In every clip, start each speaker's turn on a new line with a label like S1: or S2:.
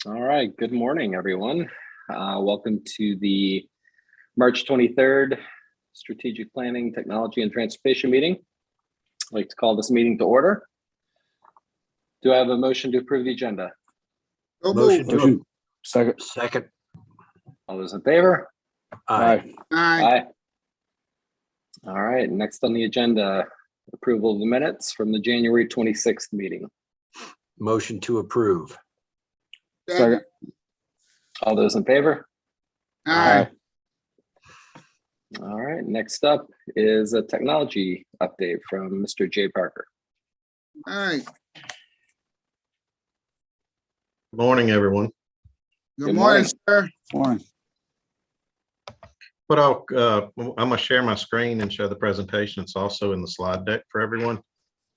S1: All right, good morning, everyone. Welcome to the March 23rd Strategic Planning, Technology, and Transportation meeting. I'd like to call this meeting to order. Do I have a motion to approve the agenda?
S2: Motion.
S3: Second.
S1: All those in favor?
S3: Aye.
S1: Aye. All right, next on the agenda, approval of the minutes from the January 26th meeting.
S3: Motion to approve.
S2: Second.
S1: All those in favor?
S2: Aye.
S1: All right, next up is a technology update from Mr. Jay Parker.
S2: Aye.
S4: Good morning, everyone.
S2: Good morning, sir.
S3: Morning.
S4: But I'm gonna share my screen and show the presentation. It's also in the slide deck for everyone.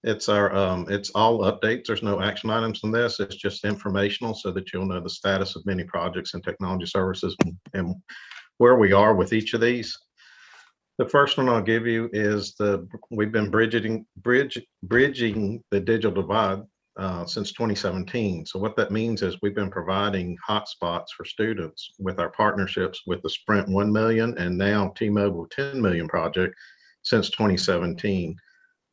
S4: It's it's all updates. There's no action items in this. It's just informational so that you'll know the status of many projects and technology services and where we are with each of these. The first one I'll give you is we've been bridging the digital divide since 2017. So what that means is we've been providing hotspots for students with our partnerships with the Sprint 1 million and now T-Mobile 10 million project since 2017.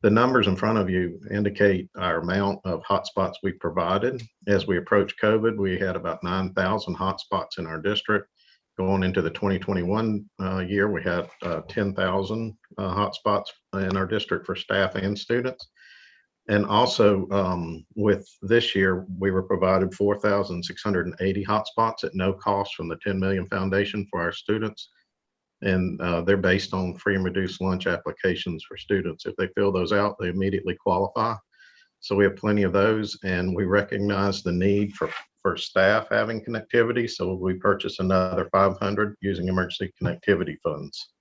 S4: The numbers in front of you indicate our amount of hotspots we provided. As we approach COVID, we had about 9,000 hotspots in our district. Going into the 2021 year, we had 10,000 hotspots in our district for staff and students. And also with this year, we were provided 4,680 hotspots at no cost from the 10 Million Foundation for our students. And they're based on free and reduced lunch applications for students. If they fill those out, they immediately qualify. So we have plenty of those, and we recognize the need for staff having connectivity. So we purchased another 500 using emergency connectivity funds.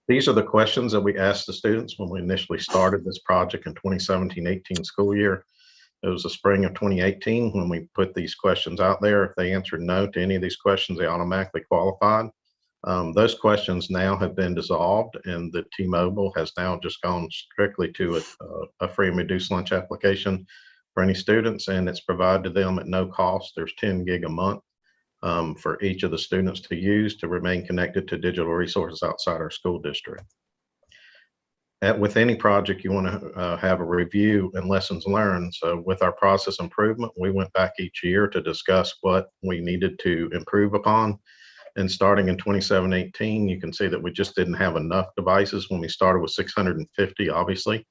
S4: These are the questions that we asked the students when we initially started this project in 2017-18 school year. It was the spring of 2018 when we put these questions out there. If they answered no to any of these questions, they automatically qualified. Those questions now have been dissolved, and the T-Mobile has now just gone strictly to a free and reduced lunch application for any students, and it's provided to them at no cost. There's 10 gig a month for each of the students to use to remain connected to digital resources outside our school district. With any project, you want to have a review and lessons learned. So with our process improvement, we went back each year to discuss what we needed to improve upon. And starting in 2017-18, you can see that we just didn't have enough devices when we started with 650, obviously.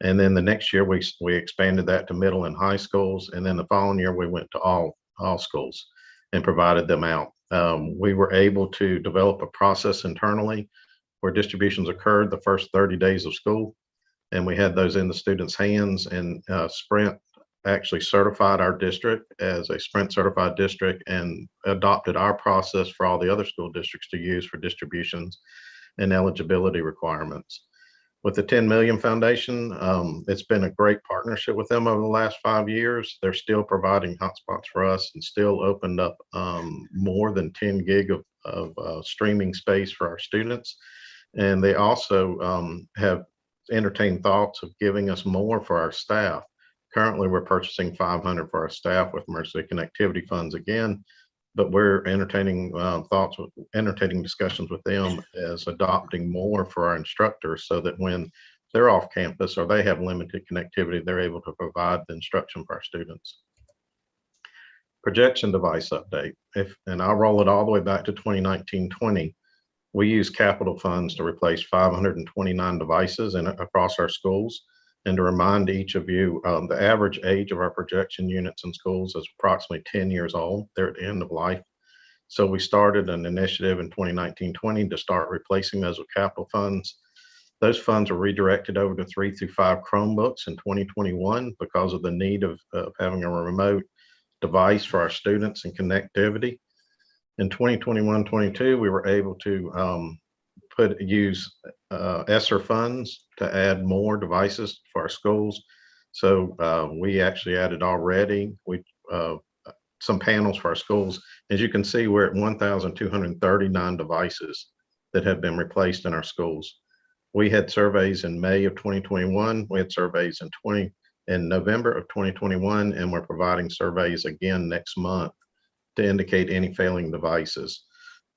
S4: And then the next year, we expanded that to middle and high schools. And then the following year, we went to all schools and provided them out. We were able to develop a process internally where distributions occurred the first 30 days of school. And we had those in the students' hands, and Sprint actually certified our district as a Sprint certified district and adopted our process for all the other school districts to use for distributions and eligibility requirements. With the 10 Million Foundation, it's been a great partnership with them over the last 5 years. They're still providing hotspots for us and still opened up more than 10 gig of streaming space for our students. And they also have entertained thoughts of giving us more for our staff. Currently, we're purchasing 500 for our staff with emergency connectivity funds again, but we're entertaining discussions with them as adopting more for our instructors so that when they're off campus or they have limited connectivity, they're able to provide the instruction for our students. Projection device update, and I'll roll it all the way back to 2019-20. We use capital funds to replace 529 devices across our schools. And to remind each of you, the average age of our projection units in schools is approximately 10 years old. They're at the end of life. So we started an initiative in 2019-20 to start replacing those with capital funds. Those funds were redirected over to 3 through 5 Chromebooks in 2021 because of the need of having a remote device for our students and connectivity. In 2021-22, we were able to use ESSER funds to add more devices for our schools. So we actually added already some panels for our schools. As you can see, we're at 1,239 devices that have been replaced in our schools. We had surveys in May of 2021. We had surveys in in November of 2021, and we're providing surveys again next month to indicate any failing devices.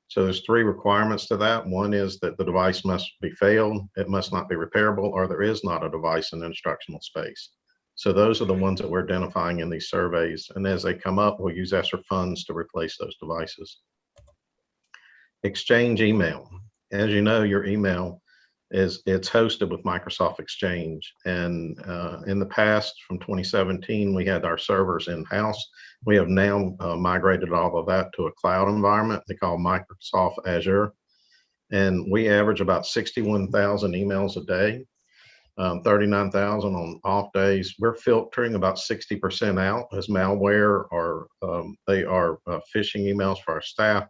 S4: So there's 3 requirements to that. One is that the device must be failed, it must not be repairable, or there is not a device in the instructional space. So those are the ones that we're identifying in these surveys. And as they come up, we'll use ESSER funds to replace those devices. Exchange email. As you know, your email it's hosted with Microsoft Exchange. And in the past, from 2017, we had our servers in-house. We have now migrated all of that to a cloud environment they call Microsoft Azure. And we average about 61,000 emails a day, 39,000 on off days. We're filtering about 60% out as malware, or they are phishing emails for our staff.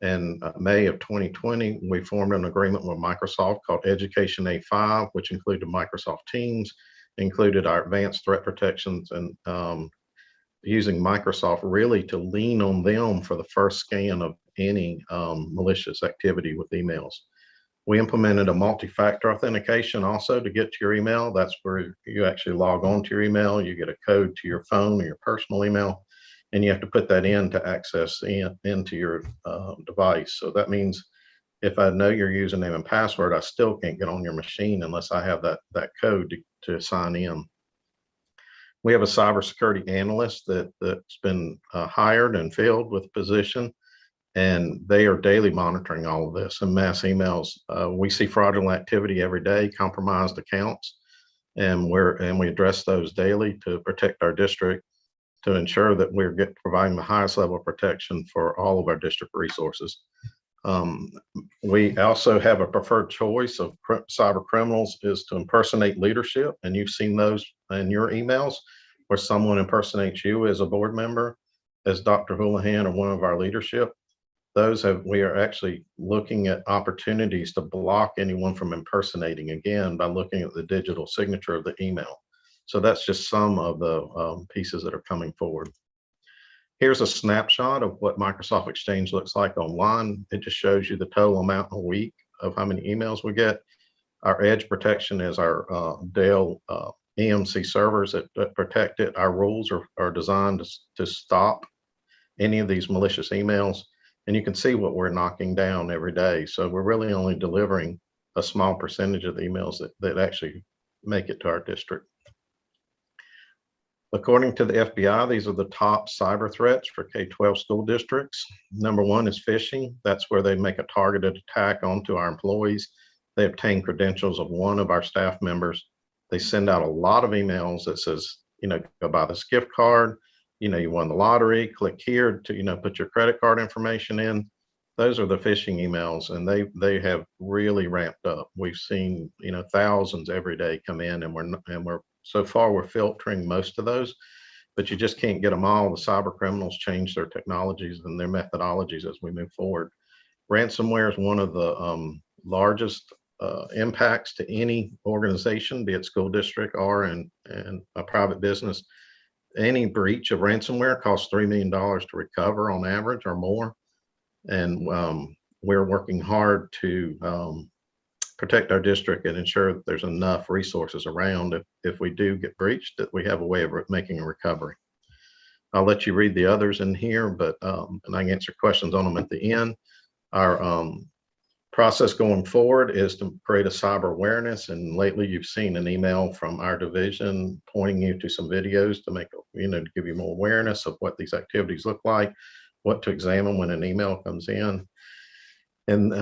S4: In May of 2020, we formed an agreement with Microsoft called Education A5, which included Microsoft Teams, included our advanced threat protections, and using Microsoft really to lean on them for the first scan of any malicious activity with emails. We implemented a multi-factor authentication also to get to your email. That's where you actually log on to your email, you get a code to your phone or your personal email, and you have to put that in to access into your device. So that means if I know your username and password, I still can't get on your machine unless I have that code to sign in. We have a cybersecurity analyst that's been hired and filled with a position, and they are daily monitoring all of this and mass emails. We see fraudulent activity every day, compromised accounts, and we address those daily to protect our district, to ensure that we're providing the highest level of protection for all of our district resources. We also have a preferred choice of cyber criminals is to impersonate leadership, and you've seen those in your emails where someone impersonates you as a board member, as Dr. Houlihan or one of our leadership. We are actually looking at opportunities to block anyone from impersonating, again, by looking at the digital signature of the email. So that's just some of the pieces that are coming forward. Here's a snapshot of what Microsoft Exchange looks like online. It just shows you the total amount a week of how many emails we get. Our edge protection is our Dell EMC servers that protect it. Our rules are designed to stop any of these malicious emails. And you can see what we're knocking down every day. So we're really only delivering a small percentage of the emails that actually make it to our district. According to the FBI, these are the top cyber threats for K-12 school districts. Number 1 is phishing. That's where they make a targeted attack onto our employees. They obtain credentials of one of our staff members. They send out a lot of emails that says, go buy this gift card, you won the lottery, click here to, put your credit card information in. Those are the phishing emails, and they have really ramped up. We've seen, thousands every day come in, and we're so far we're filtering most of those, but you just can't get them all. The cyber criminals change their technologies and their methodologies as we move forward. Ransomware is one of the largest impacts to any organization, be it school district or in a private business. Any breach of ransomware costs $3 million to recover on average or more. And we're working hard to protect our district and ensure that there's enough resources around if we do get breached, that we have a way of making a recovery. I'll let you read the others in here, but and I can answer questions on them at the end. Our process going forward is to create a cyber awareness, and lately you've seen an email from our division pointing you to some videos to make, to give you more awareness of what these activities look like, what to examine when an email comes in. And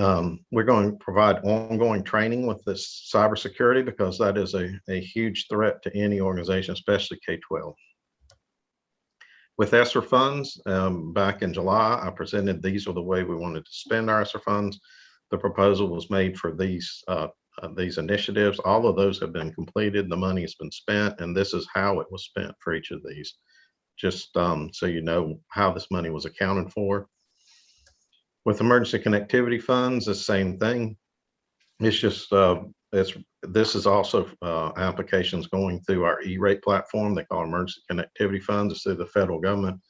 S4: we're going to provide ongoing training with this cybersecurity, because that is a huge threat to any organization, especially K-12. With ESSER funds, back in July, I presented these are the way we wanted to spend our ESSER funds. The proposal was made for these initiatives. All of those have been completed. The money has been spent, and this is how it was spent for each of these. Just so you know how this money was accounted for. With emergency connectivity funds, the same thing. It's just this is also applications going through our E-rate platform. They call emergency connectivity funds. It's through the federal government.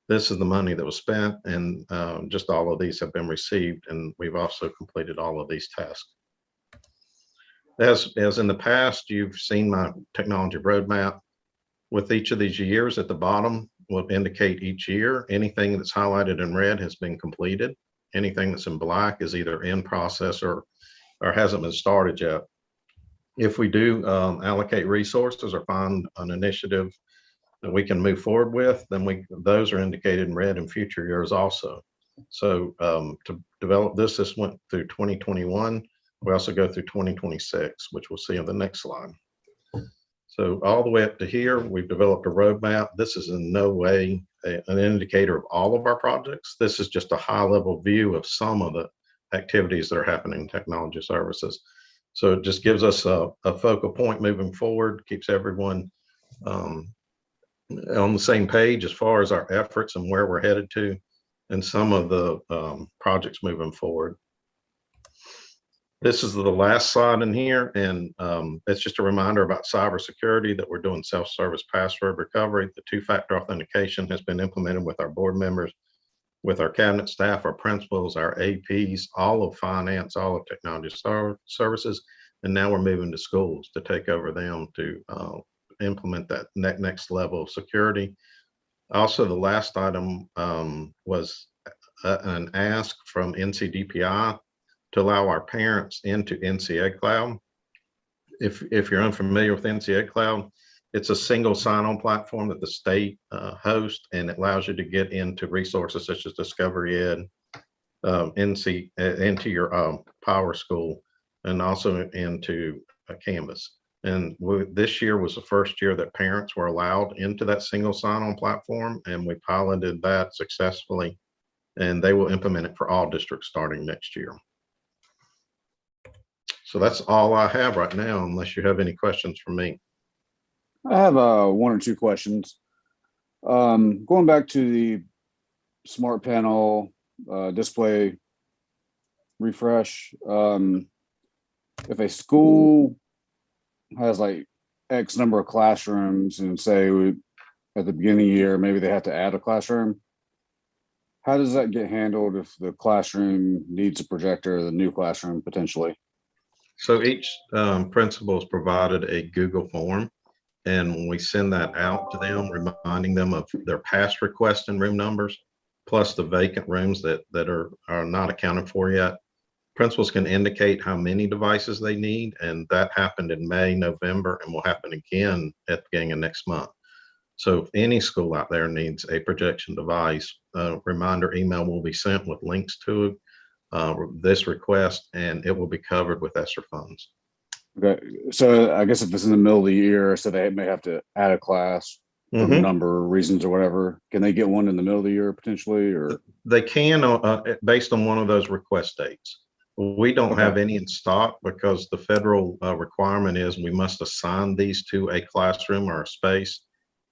S4: This is the money that was spent, and just all of these have been received, and we've also completed all of these tasks. As in the past, you've seen my technology roadmap. with each of these years at the bottom will indicate each year. Anything that's highlighted in red has been completed. Anything that's in black is either in process or hasn't been started yet. If we do allocate resources or find an initiative that we can move forward with, then those are indicated in red in future years also. So to develop this went through 2021. We also go through 2026, which we'll see on the next slide. So all the way up to here, we've developed a roadmap. This is in no way an indicator of all of our projects. This is just a high-level view of some of the activities that are happening in technology services. So it just gives us a focal point moving forward, keeps everyone on the same page as far as our efforts and where we're headed to, and some of the projects moving forward. This is the last slide in here, and it's just a reminder about cybersecurity, that we're doing self-service password recovery. The two-factor authentication has been implemented with our board members, with our cabinet staff, our principals, our APs, all of finance, all of technology services, and now we're moving to schools to take over them to implement that next level of security. Also, the last item was an ask from NCDPI to allow our parents into NCA Cloud. If you're unfamiliar with NCA Cloud, it's a single sign-on platform that the state hosts, and it allows you to get into resources such as Discovery Ed, into your Power School, and also into Canvas. And this year was the first year that parents were allowed into that single sign-on platform, and we piloted that successfully, and they will implement it for all districts starting next year. So that's all I have right now, unless you have any questions for me.
S5: I have one or two questions. Going back to the smart panel display refresh, if a school has like X number of classrooms and say at the beginning of the year, maybe they have to add a classroom, how does that get handled if the classroom needs a projector, the new classroom potentially?
S4: So each principal is provided a Google form, and when we send that out to them, reminding them of their past requests and room numbers, plus the vacant rooms that are not accounted for yet, principals can indicate how many devices they need, and that happened in May, November, and will happen again at the beginning of next month. So if any school out there needs a projection device, a reminder email will be sent with links to this request, and it will be covered with ESSER funds.
S5: Okay, so I guess if it's in the middle of the year, so they may have to add a class for a number of reasons or whatever, can they get one in the middle of the year potentially, or?
S4: They can, based on one of those request dates. We don't have any in stock because the federal requirement is we must assign these to a classroom or a space,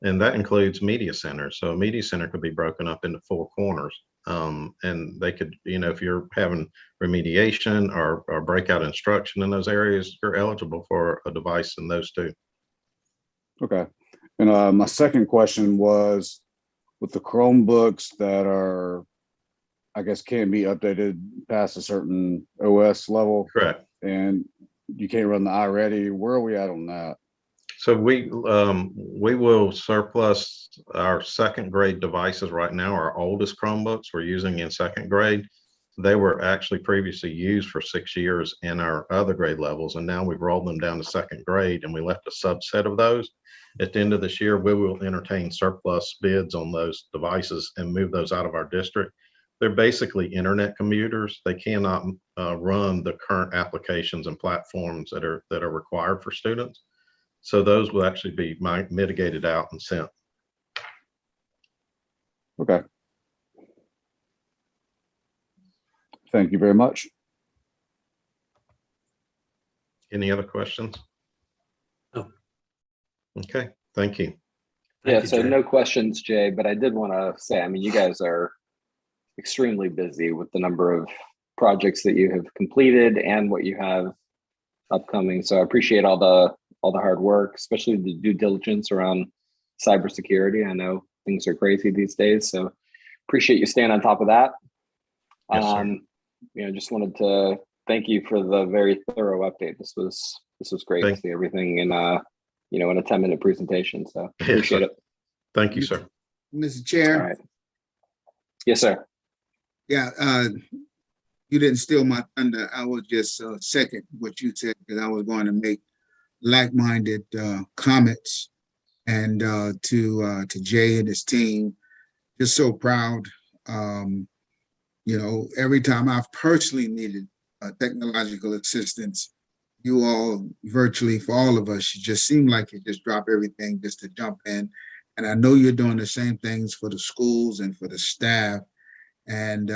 S4: and that includes media centers. So a media center could be broken up into 4 corners, and they could, if you're having remediation or breakout instruction in those areas, you're eligible for a device in those 2.
S5: Okay, and my second question was, with the Chromebooks that are, I guess, can't be updated past a certain OS level.
S4: Correct.
S5: And you can't run the iReady. Where are we at on that?
S4: So we will surplus our 2nd grade devices right now. Our oldest Chromebooks we're using in 2nd grade. They were actually previously used for 6 years in our other grade levels, and now we've rolled them down to 2nd grade, and we left a subset of those. At the end of this year, we will entertain surplus bids on those devices and move those out of our district. They're basically internet computers. They cannot run the current applications and platforms that are required for students. So those will actually be mitigated out and sent.
S5: Okay. Thank you very much.
S4: Any other questions?
S3: No.
S4: Okay, thank you.
S1: Yeah,
S3: you,
S1: so
S3: Jay.
S1: no questions, Jay, but I did want to say, I mean, you guys are extremely busy with the number of projects that you have completed and what you have upcoming. So I appreciate all the hard work, especially the due diligence around cybersecurity. I know things are crazy these days, so appreciate you staying on top of that.
S4: Yes, sir.
S1: Just wanted to thank you for the very thorough update. This was great to see everything in in a 10-minute presentation. So
S4: Yes,
S1: appreciate
S4: sir.
S1: it.
S4: Thank you, sir.
S2: Mr.
S1: All
S2: Chair.
S1: right. Yes, sir.
S2: Yeah, you didn't steal my thunder. I was just second what you said, because I was going to make like-minded comments, and to Jay and his team, just so proud. Every time I've personally needed technological assistance, you all virtually, for all of us, you just seem like you just drop everything just to jump in. And I know you're doing the same things for the schools and for the staff. And,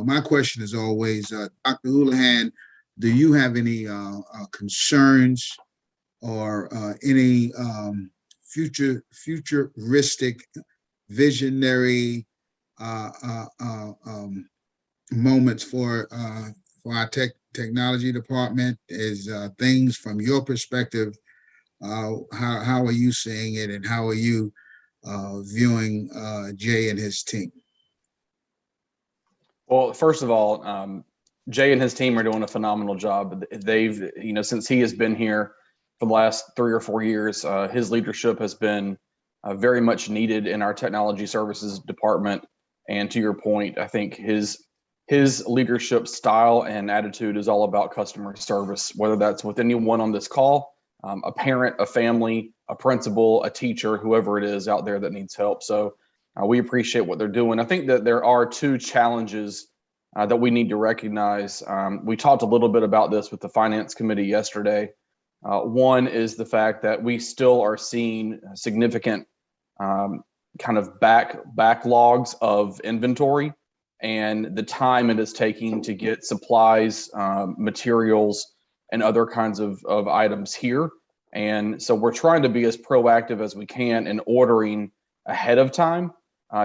S2: my question is always, Dr. Houlihan, do you have any concerns or any futuristic, visionary moments for our technology department? Is things from your perspective, how are you seeing it, and how are you viewing Jay and his team?
S6: Well, first of all, Jay and his team are doing a phenomenal job. They've, since he has been here for the last 3 or 4 years, his leadership has been very much needed in our technology services department. And to your point, I think his leadership style and attitude is all about customer service, whether that's with anyone on this call, a parent, a family, a principal, a teacher, whoever it is out there that needs help. So we appreciate what they're doing. I think that there are 2 challenges that we need to recognize. We talked a little bit about this with the finance committee yesterday. One is the fact that we still are seeing significant kind of backlogs of inventory, and the time it is taking to get supplies, materials, and other kinds of items here. And so we're trying to be as proactive as we can in ordering ahead of time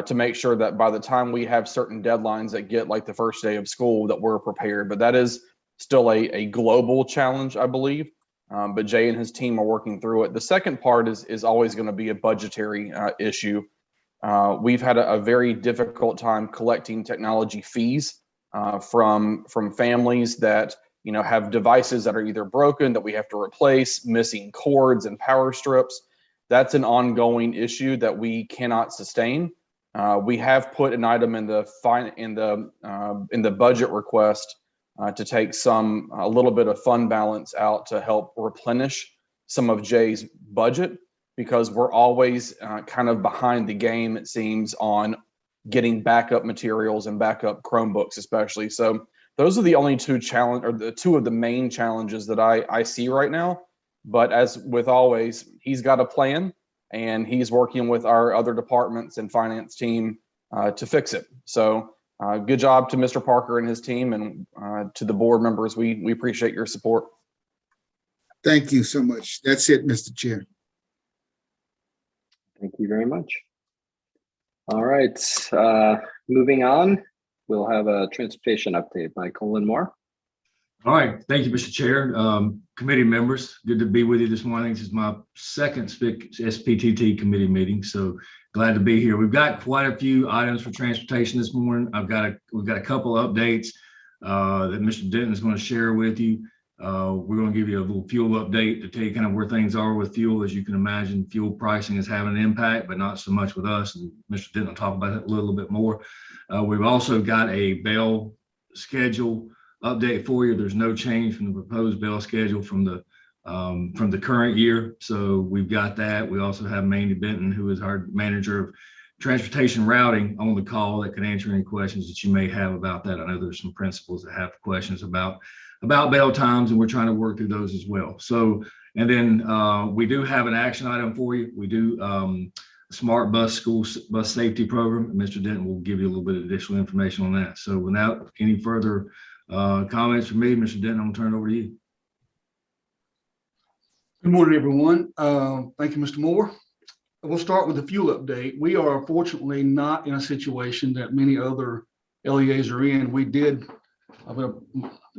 S6: to make sure that by the time we have certain deadlines that get like the first day of school, that we're prepared. But that is still a global challenge, I believe. But Jay and his team are working through it. The second part is always going to be a budgetary issue. We've had a very difficult time collecting technology fees from families that have devices that are either broken, that we have to replace, missing cords and power strips. That's an ongoing issue that we cannot sustain. We have put an item in the budget request to take a little bit of fund balance out to help replenish some of Jay's budget, because we're always kind of behind the game, it seems, on getting backup materials and backup Chromebooks, especially. So those are the only 2 of the main challenges that I see right now. But as with always, he's got a plan, and he's working with our other departments and finance team to fix it. So good job to Mr. Parker and his team, and to the board members. We appreciate your support.
S2: Thank you so much. That's it, Mr. Chair.
S1: Thank you very much. All right, moving on, we'll have a transportation update by Colin Moore.
S7: All right, thank you, Mr. Chair. Committee members, good to be with you this morning. This is my second SPTT committee meeting, so glad to be here. We've got quite a few items for transportation this morning. We've got a couple of updates that Mr. Denton is going to share with you. We're going to give you a little fuel update to tell you kind of where things are with fuel. As you can imagine, fuel pricing is having an impact, but not so much with us. And Mr. Denton will talk about it a little bit more. We've also got a bail schedule update for you. There's no change from the proposed bail schedule from the current year. So we've got that. We also have Mandy Benton, who is our manager of transportation routing, on the call that can answer any questions that you may have about that. I know there's some principals that have questions about bail times, and we're trying to work through those as well. So, and then we do have an action item for you. We do Smart Bus School Bus Safety Program. Mr. Denton will give you a little bit of additional information on that. So without any further comments from me, Mr. Denton, I'm gonna turn it over to you.
S8: Good morning, everyone. Thank you, Mr. Moore. We'll start with the fuel update. We are fortunately not in a situation that many other LEAs are in. We did, I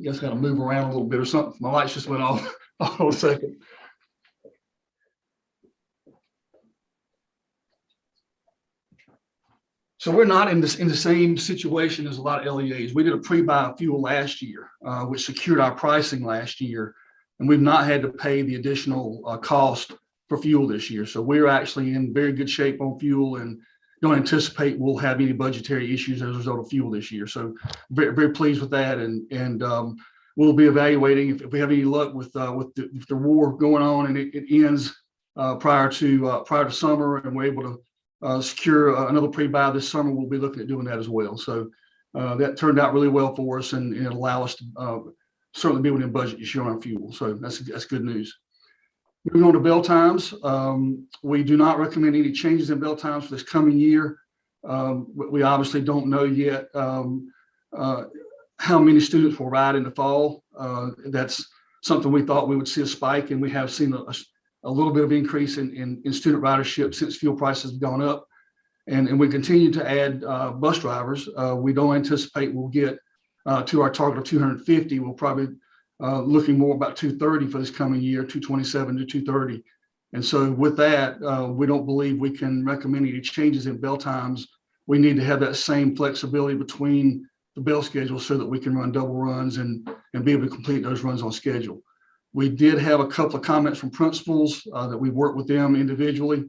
S8: guess I got to move around a little bit or something. My lights just went off. Hold on a second. So we're not in the same situation as a lot of LEAs. We did a pre-buy of fuel last year, which secured our pricing last year, and we've not had to pay the additional cost for fuel this year. So we're actually in very good shape on fuel and don't anticipate we'll have any budgetary issues as a result of fuel this year. So very, very pleased with that. And we'll be evaluating if we have any luck with the war going on and it ends prior to summer and we're able to secure another pre-buy this summer. We'll be looking at doing that as well. So that turned out really well for us and it'll allow us to certainly be within budget this year on our fuel. So that's good news. Moving on to bell times, we do not recommend any changes in bell times for this coming year. We obviously don't know yet how many students will ride in the fall. That's something we thought we would see a spike, and we have seen a little bit of increase in student ridership since fuel prices have gone up. And we continue to add bus drivers. We don't anticipate we'll get to our target of 250. We'll probably looking more about 230 for this coming year, 227 to 230. And so with that, we don't believe we can recommend any changes in bell times. We need to have that same flexibility between the bell schedule so that we can run double runs and be able to complete those runs on schedule. We did have a couple of comments from principals that we worked with them individually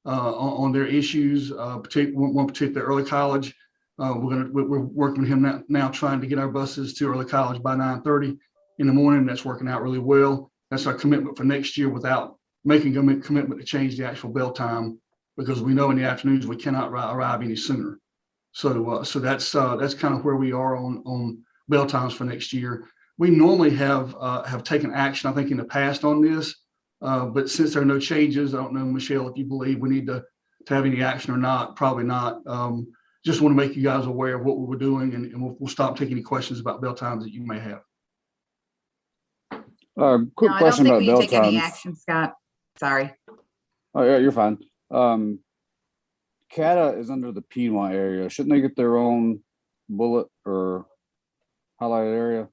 S8: on their issues, one particular early college. We're working with him now trying to get our buses to early college by 9:30 in the morning. That's working out really well. That's our commitment for next year without making a commitment to change the actual bell time, because we know in the afternoons we cannot arrive any sooner. So that's kind of where we are on bell times for next year. We normally have taken action, I think, in the past on this, but since there are no changes, I don't know, Michelle, if you believe we need to have any action or not. Probably not. Just want to make you guys aware of what we were doing, and we'll stop taking any questions about bell times that you may have.
S5: Quick question about bell
S9: take any
S5: times.
S9: action, Scott. Sorry.
S5: Oh yeah, you're fine. KATA is under the Piedmont area. Shouldn't they get their own bullet or highlighted area?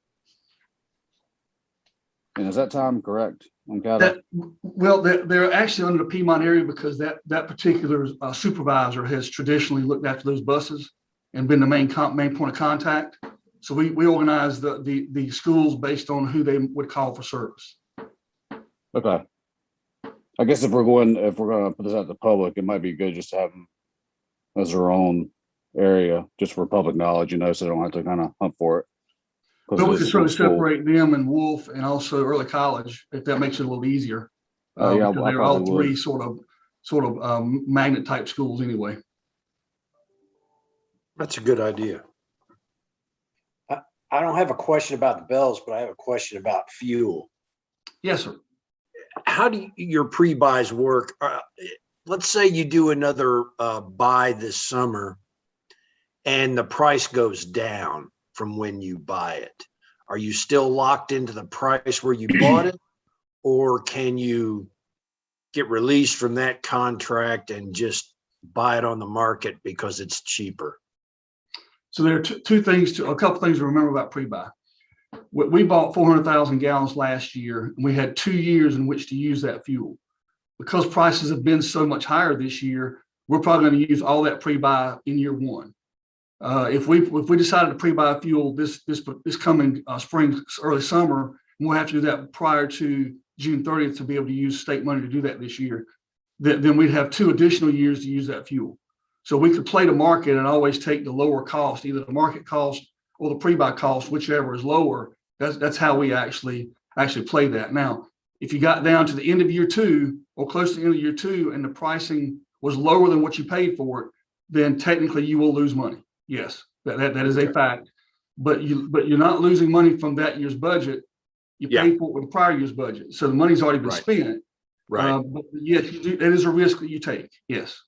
S5: And is that time correct on KATA?
S8: Well, they're actually under the Piedmont area because that particular supervisor has traditionally looked after those buses and been the main point of contact. So we organize the schools based on who they would call for service.
S5: Okay. I guess if we're going to put this out to the public, it might be good just to have them as their own area, just for public knowledge, so they don't have to kind of hunt for it.
S8: But we can certainly separate them and Wolf and also early college if that makes it a little easier.
S5: Yeah,
S8: because they're all three sort of magnet type schools anyway.
S3: That's a good idea. I don't have a question about the bells, but I have a question about fuel.
S8: Yes, sir.
S3: How do your pre-buys work? Let's say you do another buy this summer and the price goes down from when you buy it. Are you still locked into the price where you bought it, or can you get released from that contract and just buy it on the market because it's cheaper?
S8: So there are a couple things to remember about pre-buy. We bought 400,000 gallons last year, and we had 2 years in which to use that fuel. Because prices have been so much higher this year, we're probably going to use all that pre-buy in year one. If we decided to pre-buy fuel this coming spring, early summer, and we'll have to do that prior to June 30th to be able to use state money to do that this year, then we'd have 2 additional years to use that fuel. So we could play the market and always take the lower cost, either the market cost or the pre-buy cost, whichever is lower. That's how we actually play that. Now, if you got down to the end of year 2 or close to the end of year 2 and the pricing was lower than what you paid for it, then technically you will lose money. Yes, that is a fact. But you're not losing money from that year's budget. You paid for it with the prior year's budget, so the money's already been spent.
S3: Right.
S8: But yes, you do. That is a risk that you take. Yes.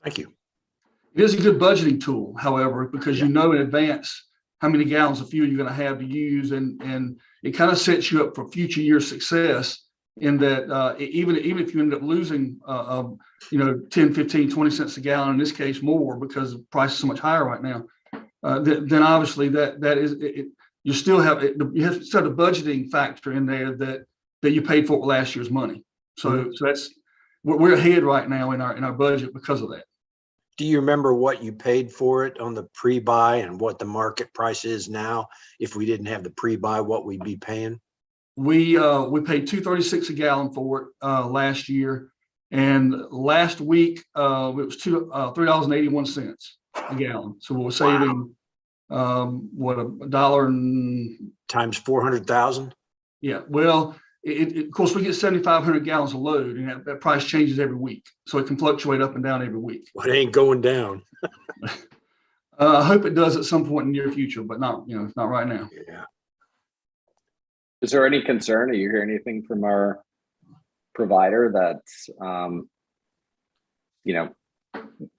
S3: Thank you.
S8: It is a good budgeting tool, however, because you know in advance how many gallons of fuel you're going to have to use, and it kind of sets you up for future year success. In that, even if you end up losing, 10, 15, 20 cents a gallon, in this case more because the price is so much higher right now, then obviously that is it. You still have you have sort of budgeting factor in there that you paid for with last year's money. So that's we're ahead right now in our budget because of that.
S3: Do you remember what you paid for it on the pre-buy and what the market price is now? If we didn't have the pre-buy, what we'd be paying?
S8: We paid $2.36 a gallon for it last year, and last week it was $3.81 a gallon. So we're saving what, $1 and
S3: Times 400,000.
S8: yeah. Well, of course we get 7,500 gallons of load, and that price changes every week, so it can fluctuate up and down every week.
S3: Well, it ain't going down.
S8: I hope it does at some point in the near future, but not not right now.
S3: Yeah.
S1: Is there any concern, or you hear anything from our provider that,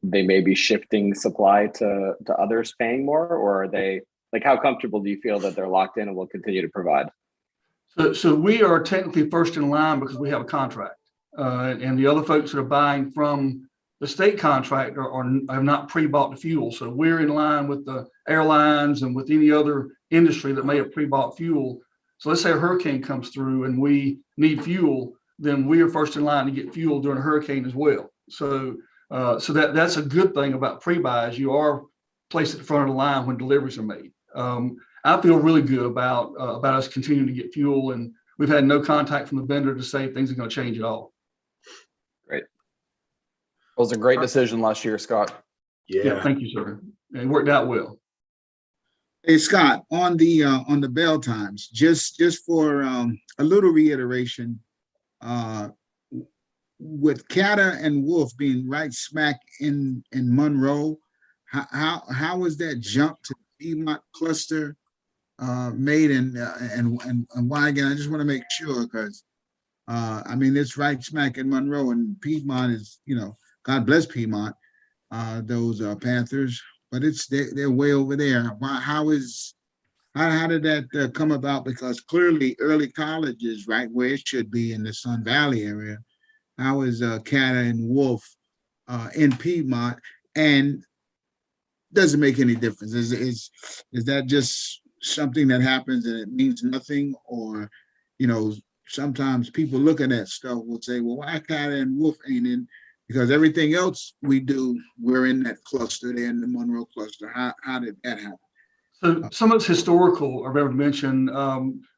S1: they may be shifting supply to others paying more, or are they, like, how comfortable do you feel that they're locked in and will continue to provide?
S8: So we are technically first in line because we have a contract, and the other folks that are buying from the state contract have not pre-bought the fuel. So we're in line with the airlines and with any other industry that may have pre-bought fuel. So let's say a hurricane comes through and we need fuel, then we are first in line to get fuel during a hurricane as well. So that's a good thing about pre-buys. You are placed at the front of the line when deliveries are made. I feel really good about us continuing to get fuel, and we've had no contact from the vendor to say things are going to change at all.
S1: Great.
S6: It was a great decision last year, Scott.
S8: Yeah, thank you, sir. It worked out well.
S2: Hey, Scott, on the bell times, just for a little reiteration, with KATA and Wolf being right smack in Monroe, how was that jump to the Piedmont cluster made, and why? Again, I just want to make sure, because I mean, it's right smack in Monroe, and Piedmont is, God bless Piedmont, those Panthers, but they're way over there. How did that come about? Because clearly early college is right where it should be in the Sun Valley area. How is KATA and Wolf in Piedmont, and doesn't make any difference? Is that just something that happens and it means nothing? Or, sometimes people look at that stuff will say, well, why KATA and Wolf ain't in? Because everything else we do, we're in that cluster, they're in the Monroe cluster. How did that happen?
S8: So some of it's historical, I've ever mentioned.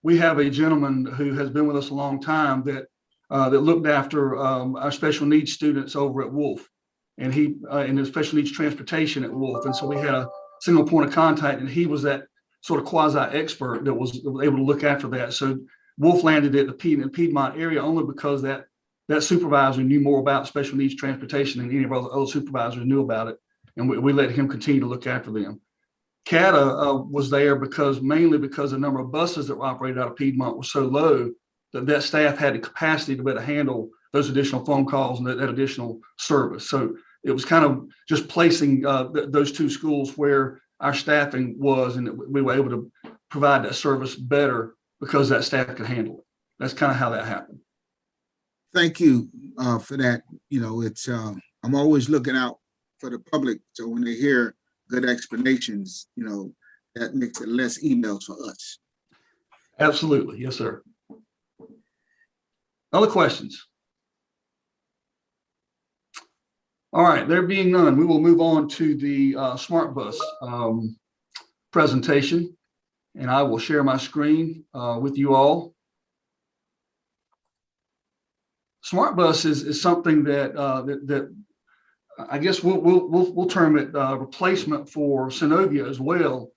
S8: We have a gentleman who has been with us a long time that looked after our special needs students over at Wolf, and he in the special needs transportation at Wolf. And so we had a single point of contact, and he was that sort of quasi expert that was able to look after that. So Wolf landed at the Piedmont area only because that supervisor knew more about special needs transportation than any of our other supervisors knew about it. And we let him continue to look after them. KATA was there mainly because the number of buses that were operated out of Piedmont was so low that staff had the capacity to better handle those additional phone calls and that additional service. So it was kind of just placing those two schools where our staffing was, and we were able to provide that service better because that staff could handle it. That's kind of how that happened.
S2: Thank you for that. It's I'm always looking out for the public, so when they hear good explanations, that makes it less emails for us.
S8: Absolutely, yes, sir. Other questions? All right, there being none, we will move on to the Smart Bus presentation, and I will share my screen with you all. Smart Bus is something that I guess we'll term it replacement for Synovia as well.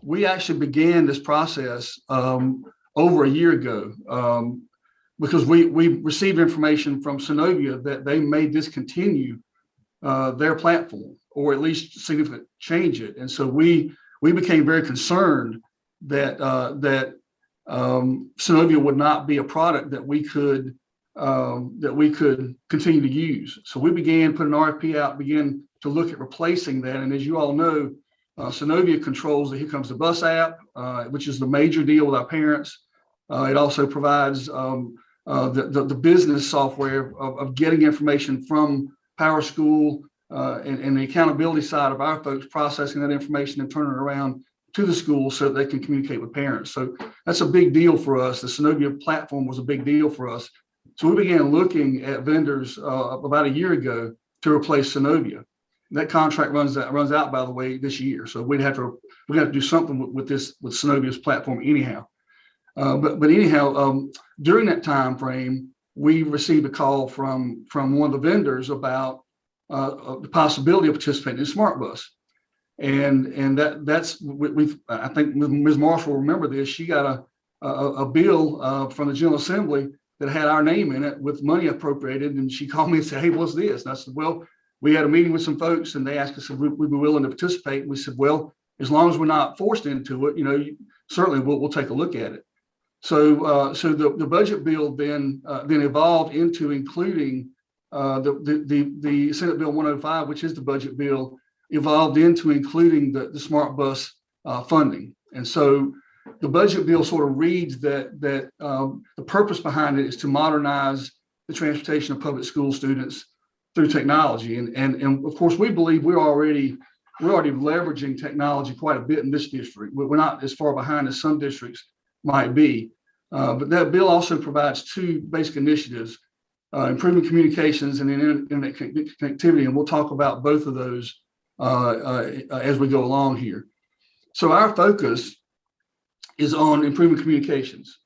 S8: We actually began this process over a year ago because we received information from Synovia that they may discontinue their platform, or at least significantly change it. And so we became very concerned that Synovia would not be a product that we could continue to use. So we began putting an RFP out, began to look at replacing that. And as you all know, Synovia controls the Here Comes the Bus app, which is the major deal with our parents. It also provides the business software of getting information from Power School and the accountability side of our folks processing that information and turning it around to the school so that they can communicate with parents. So that's a big deal for us. The Synovia platform was a big deal for us. So we began looking at vendors about a year ago to replace Synovia. That contract runs out, by the way, this year. So we have to do something with Synovia's platform anyhow. But anyhow, during that time frame, we received a call from one of the vendors about the possibility of participating in Smart Bus. And that's I think Ms. Marsh will remember this. She got a bill from the General Assembly that had our name in it with money appropriated. And she called me and said, "Hey, what's this?" And I said, "Well, we had a meeting with some folks and they asked us if we'd be willing to participate." And we said, "Well, as long as we're not forced into it, certainly we'll take a look at it." So the budget bill then evolved into including the Senate Bill 105, which is the budget bill, evolved into including the Smart Bus funding. And so the budget bill sort of reads that the purpose behind it is to modernize the transportation of public school students through technology. And of course, we believe we're already leveraging technology quite a bit in this district. We're not as far behind as some districts might be. But that bill also provides two basic initiatives, improving communications and internet connectivity. And we'll talk about both of those as we go along here. So our focus is on improving communications.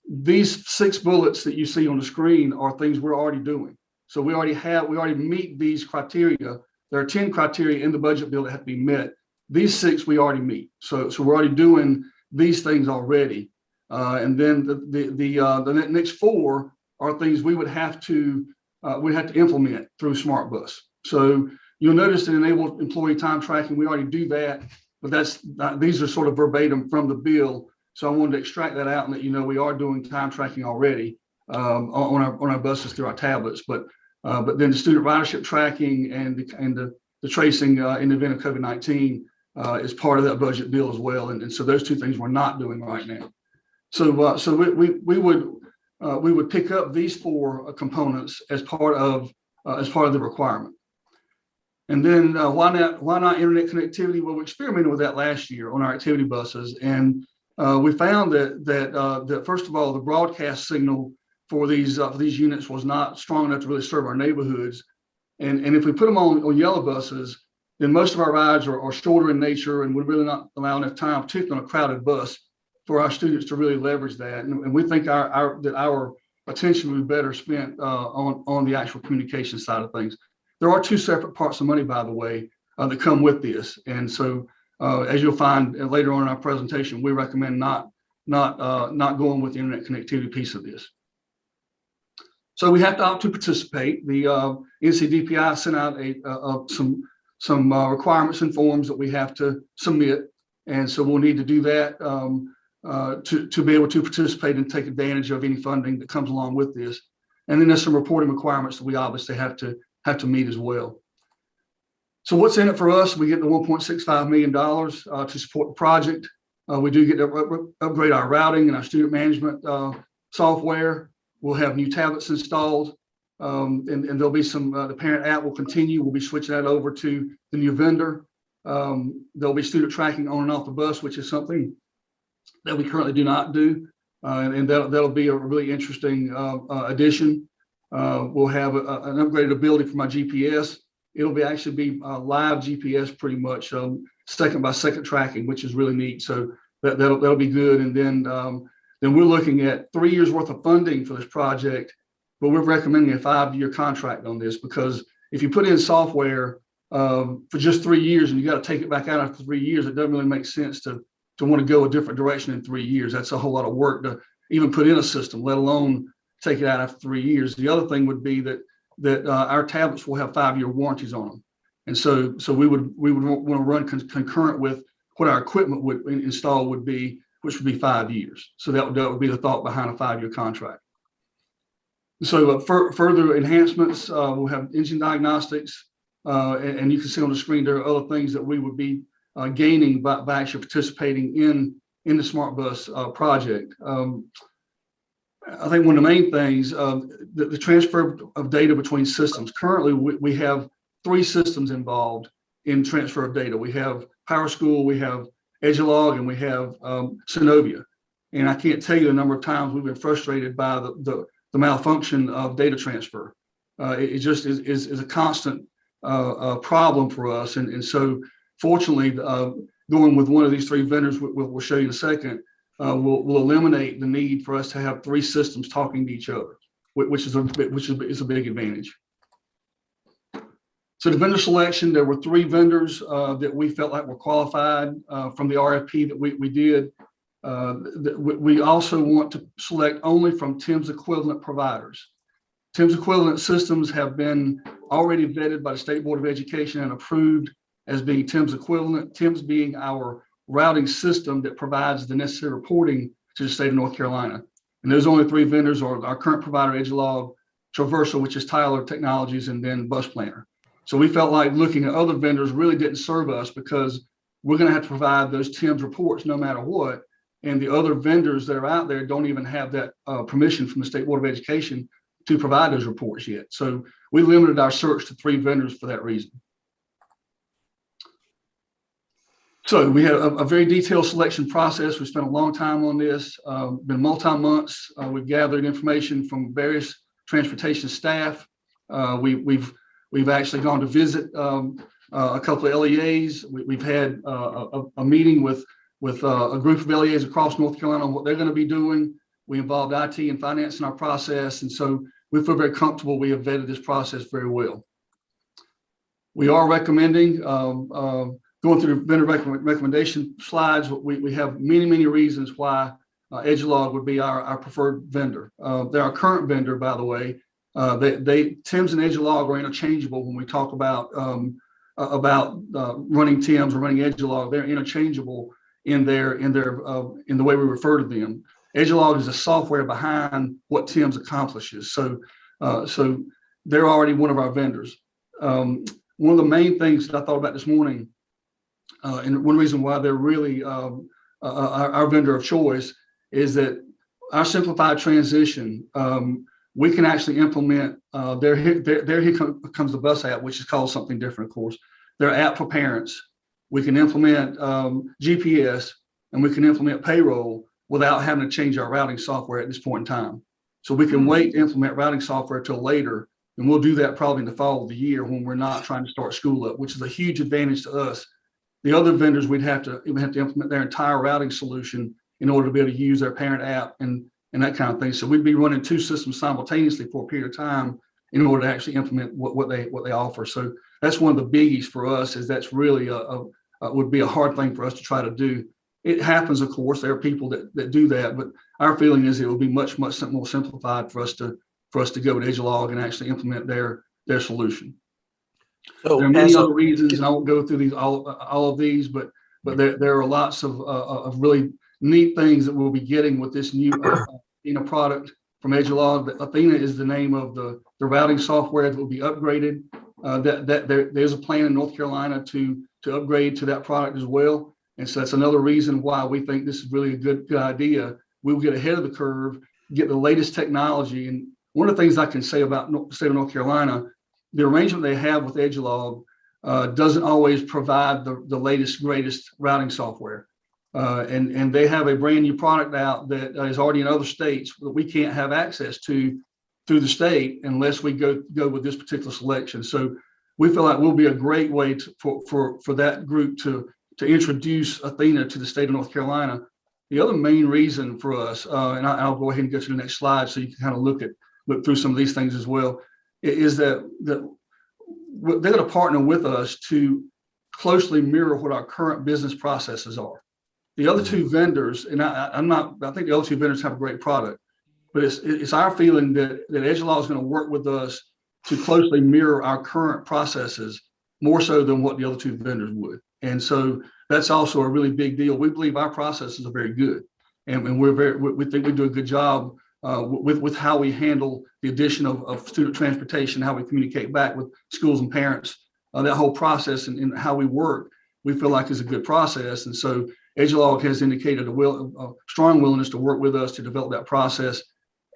S8: These 6 bullets that you see on the screen are things we're already doing. So we already meet these criteria. There are 10 criteria in the budget bill that have to be met. These 6 we already meet. So we're already doing these things already. And then the next 4 are things we would have to implement through Smart Bus. So you'll notice that enable employee time tracking, we already do that, but these are sort of verbatim from the bill. So I wanted to extract that out and let you know we are doing time tracking already on our buses through our tablets. But then the student ridership tracking and the tracing in the event of COVID-19 is part of that budget bill as well. And so those 2 things we're not doing right now. So we would pick up these 4 components as part of the requirement. And then why not internet connectivity? Well, we experimented with that last year on our activity buses, and we found that first of all, the broadcast signal for these units was not strong enough to really serve our neighborhoods. And if we put them on yellow buses, then most of our rides are shorter in nature and would really not allow enough time, particularly on a crowded bus, for our students to really leverage that. And we think our attention would be better spent on the actual communication side of things. There are 2 separate parts of money, by the way, that come with this. And so as you'll find later on in our presentation, we recommend not going with the internet connectivity piece of this. So we have to opt to participate. The NCDPI sent out some requirements and forms that we have to submit. And so we'll need to do that to be able to participate and take advantage of any funding that comes along with this. And then there's some reporting requirements that we obviously have to meet as well. So what's in it for us? We get the $1.65 million to support the project. We do get to upgrade our routing and our student management software. We'll have new tablets installed, and there'll be some, the parent app will continue. We'll be switching that over to the new vendor. There'll be student tracking on and off the bus, which is something that we currently do not do. And that'll be a really interesting addition. We'll have an upgraded ability for my GPS. It'll actually be live GPS pretty much, second by second tracking, which is really neat. So that'll be good. And then we're looking at 3 years worth of funding for this project, but we're recommending a 5-year contract on this, because if you put in software for just 3 years and you got to take it back out after 3 years, it doesn't really make sense to want to go a different direction in 3 years. That's a whole lot of work to even put in a system, let alone take it out after 3 years. The other thing would be that our tablets will have 5-year warranties on them, and so we would want to run concurrent with what our equipment would install would be, which would be 5 years. So that would be the thought behind a 5-year contract. So further enhancements, we'll have engine diagnostics, and you can see on the screen there are other things that we would be gaining by actually participating in the Smart Bus project. I think one of the main things, the transfer of data between systems. Currently, we have 3 systems involved in transfer of data. We have PowerSchool, we have Edulog, and we have Synovia. And I can't tell you the number of times we've been frustrated by the malfunction of data transfer. It just is a constant problem for us. And so fortunately, going with one of these 3 vendors, we'll show you in a second, will eliminate the need for us to have 3 systems talking to each other, which is a big advantage. So the vendor selection, there were 3 vendors that we felt like were qualified from the RFP that we did. We also want to select only from TIMS equivalent providers. TIMS equivalent systems have been already vetted by the State Board of Education and approved as being TIMS equivalent, TIMS being our routing system that provides the necessary reporting to the state of North Carolina. And those only 3 vendors are our current provider, Edgelog, Traversal, which is Tyler Technologies, and then Bus Planner. So we felt like looking at other vendors really didn't serve us because we're going to have to provide those TIMS reports no matter what. And the other vendors that are out there don't even have that permission from the State Board of Education to provide those reports yet. So we limited our search to 3 vendors for that reason. So we had a very detailed selection process. We spent a long time on this, been multi-months. We've gathered information from various transportation staff. We've actually gone to visit a couple of LEAs. We've had a meeting with a group of LEAs across North Carolina on what they're going to be doing. We involved IT and finance in our process. And so we feel very comfortable. We have vetted this process very well. We are recommending, going through the vendor recommendation slides, we have many reasons why Edgelog would be our preferred vendor. They're our current vendor, by the way. TIMS and Edgelog are interchangeable when we talk about running TIMS or running Edgelog. They're interchangeable in the way we refer to them. Edgelog is the software behind what TIMS accomplishes. So they're already one of our vendors. One of the main things that I thought about this morning, and one reason why they're really our vendor of choice, is that our simplified transition, we can actually implement here comes the bus app, which is called something different, of course. Their app for parents. We can implement GPS, and we can implement payroll without having to change our routing software at this point in time. So we can wait to implement routing software till later, and we'll do that probably in the fall of the year when we're not trying to start school up, which is a huge advantage to us. The other vendors, we'd have to implement their entire routing solution in order to be able to use their parent app and that kind of thing. So we'd be running 2 systems simultaneously for a period of time in order to actually implement what they offer. So that's one of the biggies for us, is that's really would be a hard thing for us to try to do. It happens, of course, there are people that do that, but our feeling is it will be much more simplified for us to go with Edgelog and actually implement their solution.
S3: So
S8: there are many other reasons, and I won't go through these all of these, but there are lots of really neat things that we'll be getting with this new Athena product from Edgelog. Athena is the name of the routing software that will be upgraded. There's a plan in North Carolina to upgrade to that product as well. And so that's another reason why we think this is really a good idea. We'll get ahead of the curve, get the latest technology. And one of the things I can say about the state of North Carolina, the arrangement they have with Edgelog doesn't always provide the latest, greatest routing software. And they have a brand new product out that is already in other states that we can't have access to through the state unless we go with this particular selection. So we feel like we'll be a great way for that group to introduce Athena to the state of North Carolina. The other main reason for us, and I'll go ahead and go to the next slide so you can kind of look through some of these things as well, is that they're going to partner with us to closely mirror what our current business processes are. The other 2 vendors, and I think the other 2 vendors have a great product, but it's our feeling that Edgelog is going to work with us to closely mirror our current processes more so than what the other 2 vendors would. And so that's also a really big deal. We believe our processes are very good, and we think we do a good job with how we handle the addition of student transportation, how we communicate back with schools and parents, that whole process and how we work, we feel like is a good process. And so Edgelog has indicated a strong willingness to work with us to develop that process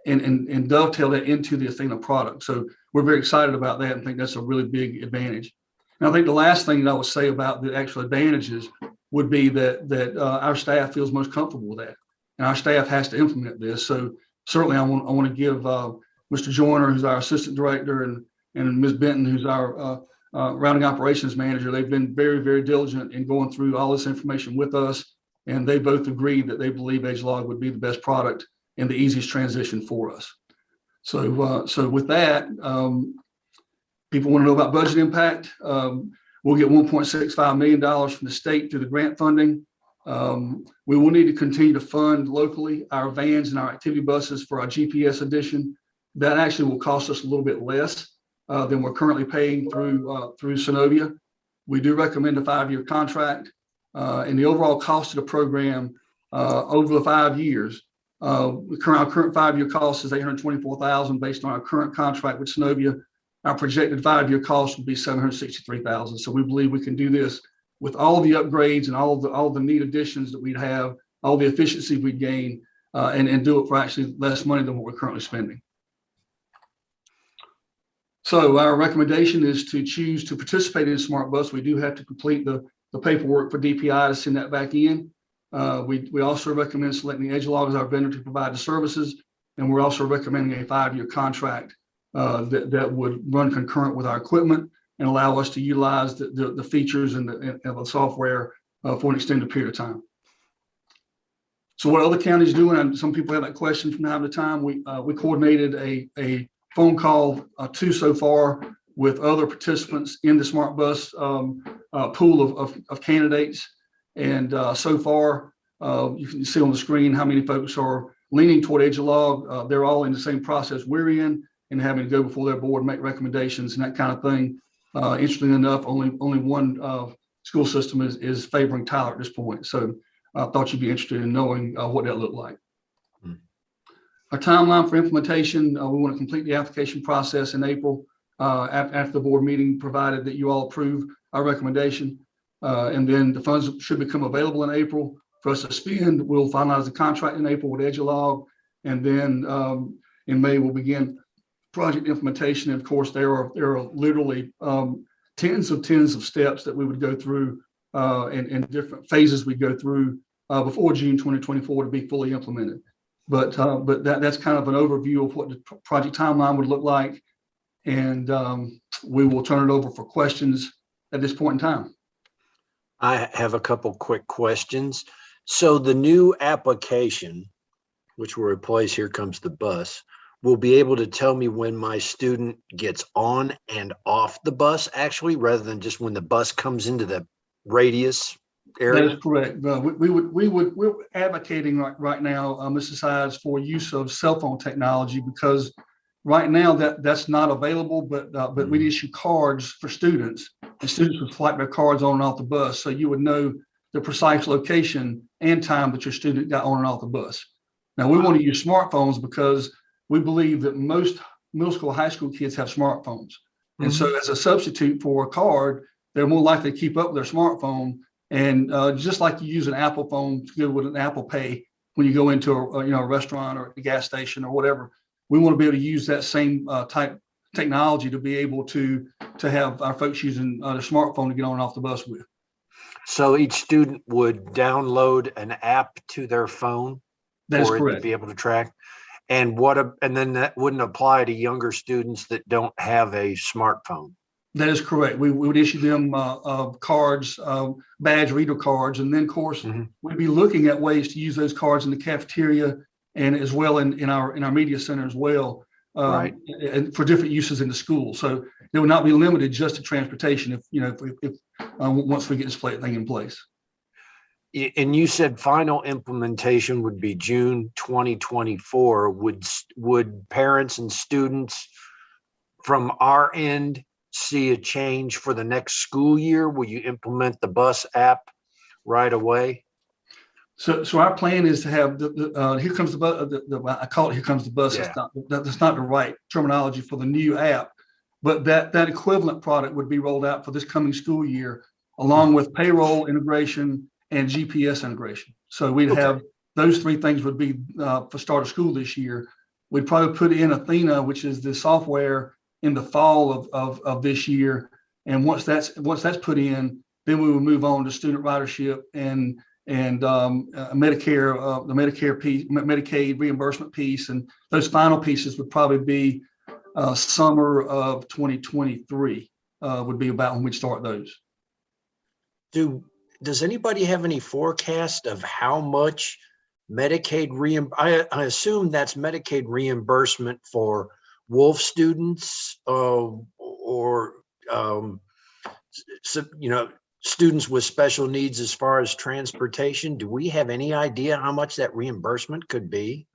S8: and dovetail that into the Athena product. So we're very excited about that and think that's a really big advantage. And I think the last thing that I would say about the actual advantages would be that our staff feels most comfortable with that, and our staff has to implement this. So certainly I want to give Mr. Joyner, who's our assistant director, and Ms. Benton, who's our routing operations manager. They've been very, very diligent in going through all this information with us and they both agreed that they believe Edgelog would be the best product and the easiest transition for us. So with that, people want to know about budget impact. We'll get $1.65 million from the state through the grant funding. We will need to continue to fund locally our vans and our activity buses for our GPS edition. That actually will cost us a little bit less than we're currently paying through Synovia. We do recommend a 5-year contract, and the overall cost of the program over the 5 years. Our current 5-year cost is $824,000 based on our current contract with Synovia. Our projected 5-year cost would be $763,000. So we believe we can do this with all the upgrades and all the neat additions that we'd have, all the efficiency we'd gain, and do it for actually less money than what we're currently spending. So our recommendation is to choose to participate in Smart Bus. We do have to complete the paperwork for DPI to send that back in. We also recommend selecting Edgelog as our vendor to provide the services, and we're also recommending a 5-year contract that would run concurrent with our equipment and allow us to utilize the features and the software for an extended period of time. So what other counties doing? And some people have that question from time to time. We coordinated a phone call so far with other participants in the Smart Bus pool of candidates. And so far, you can see on the screen how many folks are leaning toward Edgelog. They're all in the same process we're in and having to go before their board, make recommendations and that kind of thing. Interestingly enough, only one school system is favoring Tyler at this point. So I thought you'd be interested in knowing what that looked like. Our timeline for implementation, we want to complete the application process in April after the board meeting, provided that you all approve our recommendation. And then the funds should become available in April for us to spend. We'll finalize the contract in April with Edgelog. And then in May, we'll begin project implementation. And of course, there are literally tens of steps that we would go through and different phases we go through before June 2024 to be fully implemented. But that's kind of an overview of what the project timeline would look like. And we will turn it over for questions at this point in time.
S3: I have a couple quick questions. So the new application, which will replace Here Comes the Bus, will be able to tell me when my student gets on and off the bus, actually, rather than just when the bus comes into the radius area?
S8: That is correct. We're advocating right now, Mrs. Sides, for use of cell phone technology, because right now that's not available, but we issue cards for students, and students would swipe their cards on and off the bus, so you would know the precise location and time that your student got on and off the bus. Now, we want to use smartphones because we believe that most middle school, high school kids have smartphones. And so as a substitute for a card, they're more likely to keep up with their smartphone. And just like you use an Apple phone to go with an Apple Pay when you go into a restaurant or a gas station or whatever, we want to be able to use that same type technology to be able to have our folks using their smartphone to get on and off the bus with.
S3: So each student would download an app to their phone for it to be able to track. And then that wouldn't apply to younger students that don't have a smartphone.
S8: That is correct. We would issue them cards, badge reader cards, and then of course we'd be looking at ways to use those cards in the cafeteria and as well in our media center as well, right, and for different uses in the school. So they would not be limited just to transportation if once we get this thing in place.
S3: And you said final implementation would be June 2024. Would parents and students from our end see a change for the next school year? Will you implement the bus app right away?
S8: So our plan is to have Here Comes the Bus. I call it Here Comes the Bus. Yeah. That's not the right terminology for the new app, but that equivalent product would be rolled out for this coming school year, along with payroll integration and GPS integration. So we'd have those three things would be for start of school this year. We'd probably put in Athena, which is the software, in the fall of this year. And once that's put in, then we will move on to student ridership and Medicare, the Medicare piece, Medicaid reimbursement piece, and those final pieces would probably be summer of 2023 would be about when we'd start those.
S3: does anybody have any forecast of how much Medicaid I assume that's Medicaid reimbursement for Wolf students, or students with special needs as far as transportation. Do we have any idea how much that reimbursement could be?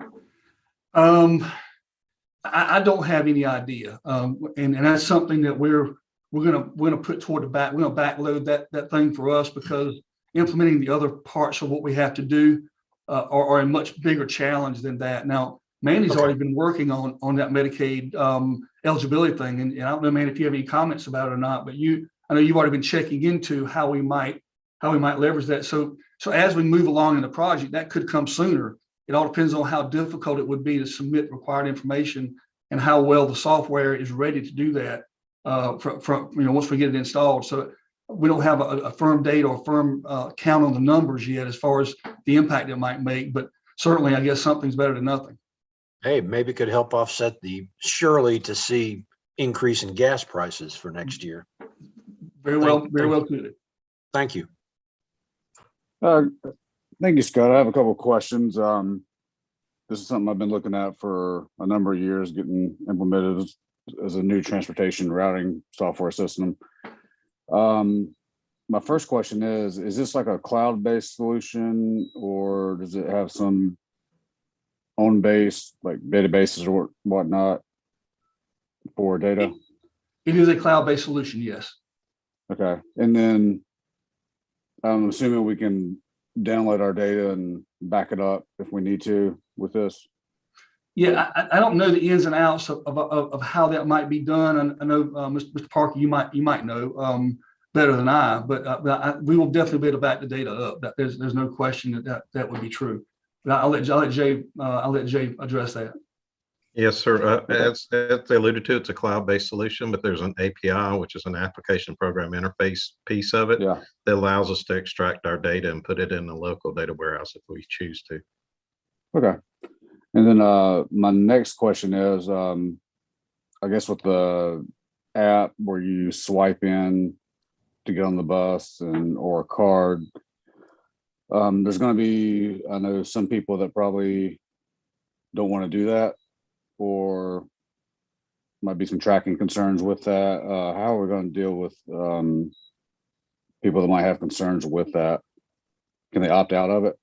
S8: I don't have any idea, and that's something that we're gonna put toward the back. We're gonna backload that thing for us, because implementing the other parts of what we have to do are a much bigger challenge than that. Now, Mandy's already been working on that Medicaid eligibility thing, and I don't know, Mandy, if you have any comments about it or not. But I know you've already been checking into how we might leverage that. So as we move along in the project, that could come sooner. It all depends on how difficult it would be to submit required information and how well the software is ready to do that once we get it installed. So we don't have a firm date or a firm count on the numbers yet as far as the impact it might make, but certainly I guess something's better than nothing.
S3: Hey, maybe it could help offset the surely to see increase in gas prices for next year.
S8: Very well could.
S3: Thank you.
S5: Thank you, Scott. I have a couple of questions. This is something I've been looking at for a number of years, getting implemented as a new transportation routing software system. My first question is this like a cloud-based solution, or does it have some on-base, like databases or whatnot for data?
S8: It is a cloud-based solution, yes. Okay.
S5: And then I'm assuming we can download our data and back it up if we need to with this.
S8: Yeah, I don't know the ins and outs of how that might be done. I know Mr. Parker, you might know better than I, but we will definitely be able to back the data up. There's no question that would be true. But I'll let Jay address that.
S4: Yes, sir. As they alluded to, it's a cloud-based solution, but there's an API, which is an application program interface piece of it, that allows us to extract our data and put it in a local data warehouse if we choose to.
S5: Okay. And then my next question is, I guess with the app where you swipe in to get on the bus or a card, there's going to be, I know some people that probably don't want to do that, or might be some tracking concerns with that. How are we going to deal with people that might have concerns with that? Can they opt out of it?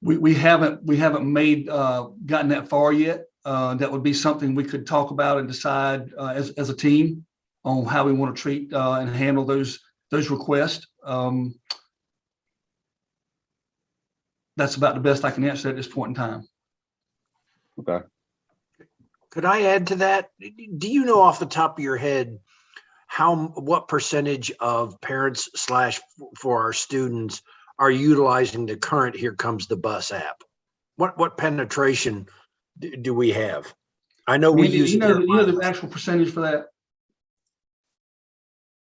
S8: We haven't gotten that far yet. That would be something we could talk about and decide as a team on how we want to treat and handle those requests. That's about the best I can answer at this point in time.
S5: Okay.
S3: Could I add to that? Do you know off the top of your head what percentage of parents / for our students are utilizing the current Here Comes the Bus app? What penetration do we have? I know we use.
S8: You know the actual percentage for that?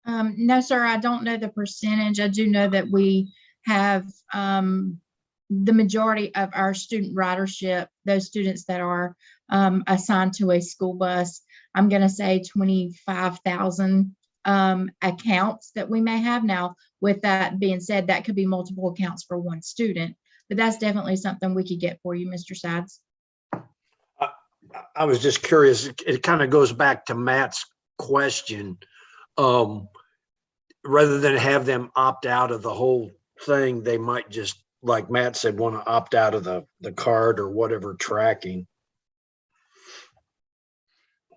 S9: No, sir, I don't know the percentage. I do know that we have the majority of our student ridership, those students that are assigned to a school bus, I'm going to say 25,000 accounts that we may have. Now, with that being said, that could be multiple accounts for one student, but that's definitely something we could get for you, Mr. Sides.
S3: I was just curious. It kind of goes back to Matt's question. Rather than have them opt out of the whole thing, they might just, like Matt said, want to opt out of the card or whatever tracking.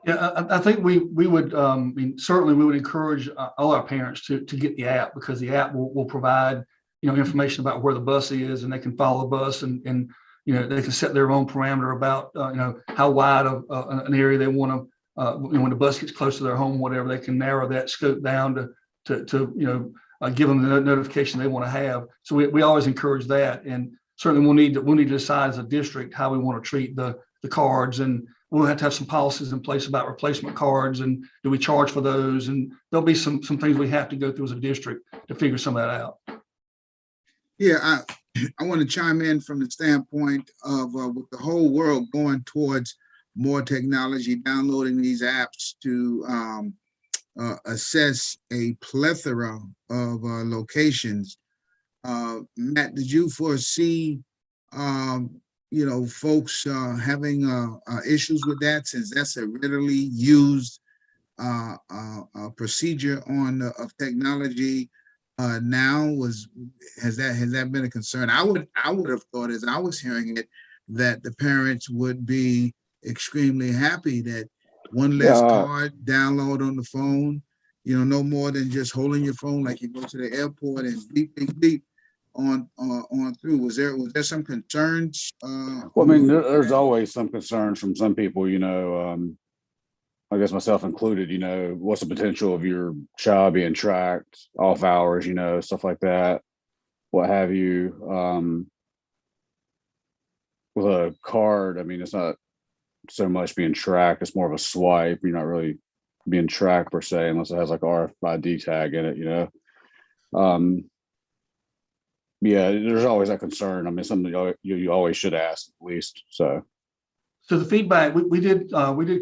S8: Yeah, I think we would, certainly we would encourage all our parents to get the app, because the app will provide, information about where the bus is, and they can follow the bus and they can set their own parameter about, how wide of an area they want to, when the bus gets close to their home, whatever, they can narrow that scope down to give them the notification they want to have. So we always encourage that, and certainly we'll need to decide as a district how we want to treat the cards, and we'll have to have some policies in place about replacement cards, and do we charge for those, and there'll be some things we have to go through as a district to figure some of that out.
S2: Yeah, I want to chime in from the standpoint of with the whole world going towards more technology, downloading these apps to assess a plethora of locations. Matt, did you foresee, folks having issues with that, since that's a readily used procedure of technology now? Has that been a concern? I would have thought, as I was hearing it, that the parents would be extremely happy that one less card download on the phone, no more than just holding your phone like you go to the airport and beep, beep, beep on through. Was there some concerns?
S5: Well, I mean, there's always some concerns from some people, I guess myself included, what's the potential of your child being tracked off hours, stuff like that, what have you. With a card, I mean, it's not so much being tracked, it's more of a swipe. You're not really being tracked per se, unless it has like RFID tag in it, yeah, there's always that concern. I mean, something you always should ask at least. So
S8: the feedback, we did